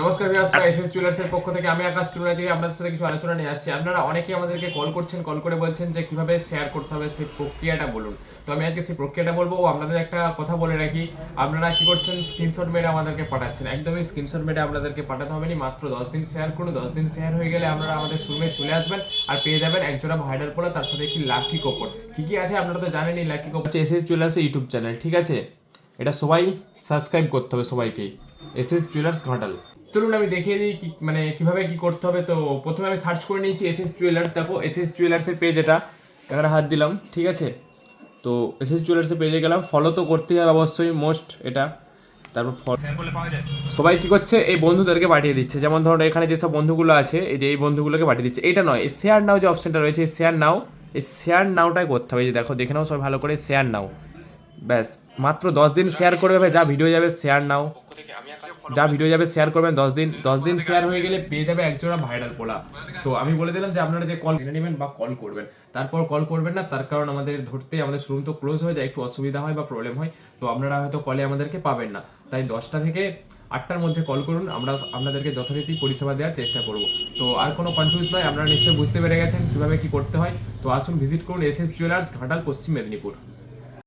নমস্কার viewers, SS জুয়েলার্সের পক্ষ থেকে আমি আকাশ টুনাজি আপনাদের সাথে কিছু আলোচনা নিয়ে আসছি। আপনারা অনেকেই আমাদেরকে কল করে বলছেন যে কিভাবে শেয়ার করতে হবে, সেই প্রক্রিয়াটা বলুন। তো আমি আজকে সেই প্রক্রিয়াটা বলবো। আপনাদের একটা কথা বলে রাখি, আপনারা কি করছেন, স্ক্রিনশট মেরে আমাদেরকে পাঠাচ্ছেন। একদমই স্ক্রিনশট মেরে আপনাদেরকে পাঠাতে হবে না, মাত্র 10 দিন শেয়ার করুন। 10 দিন শেয়ার হয়ে গেলে আপনারা আমাদের শোরুমে চলে আসবেন আর পেয়ে যাবেন একজোড়া ভাইরাল পোলা, তার সাথে একটি লাকি কোপন। কি কি আছে আপনারা তো জানেনই। লাকি কোপন হচ্ছে এসএস জুয়েলার্সের ইউটিউব চ্যানেল, ঠিক আছে? এটা সবাই সাবস্ক্রাইব করতে হবে, সবাইকেই। SS jewellers Ghatal. চলুন আমি দেখিয়ে দিই কি মানে কিভাবে কি করতে হবে। তো প্রথমে আমি সার্চ করে নিয়েছি এসএস জুয়েলার্স। দেখো এসএস জুয়েলার্সের পেজ, এটা এখানে হাত দিলাম, ঠিক আছে? তো এসএস জুয়েলার্সের পেজে গেলাম, ফলো তো করতেই হবে অবশ্যই, মোস্ট এটা। তারপর সবাই কি করছে, এই বন্ধুদেরকে পাঠিয়ে দিচ্ছে। যেমন ধরো এখানে যেসব বন্ধুগুলো আছে, এই যে এই বন্ধুগুলোকে পাঠিয়ে দিচ্ছে। এটা নয়, এই শেয়ার নাও যে অপশনটা রয়েছে, এই শেয়ার নাও, এই শেয়ার নাওটাই করতে হবে। এই যে দেখো, দেখে নাও সবাই ভালো করে, শেয়ার নাও। ব্যাস, মাত্র 10 দিন শেয়ার করবে ভাই, যা ভিডিও যাবে শেয়ার নাও, যা ভিডিও যাবে শেয়ার করবেন। 10 দিন শেয়ার হয়ে গেলে পেয়ে যাবে একজোড়া ভাইরাল পোলা। তো আমি বলে দিলাম যে আপনারা যে কল জেনে নেবেন বা কল করবেন, তারপর কল করবেন না, তার কারণ আমাদের ধরতে আমাদের শোরুম তো ক্লোজ হয়ে যায়, একটু অসুবিধা হয় বা প্রবলেম হয়। তো আপনারা হয়তো কলে আমাদেরকে পাবেন না, তাই 10টা থেকে 8টার মধ্যে কল করুন, আমরা আপনাদেরকে যথারীতি পরিষেবা দেওয়ার চেষ্টা করব। তো আর কোনো কনফিউজ নয়, আপনারা নিশ্চয়ই বুঝতে পেরে গেছেন কীভাবে কী করতে হয়। তো আসুন ভিজিট করুন এসএস জুয়েলার্স, ঘাটাল, পশ্চিম মেদিনীপুর।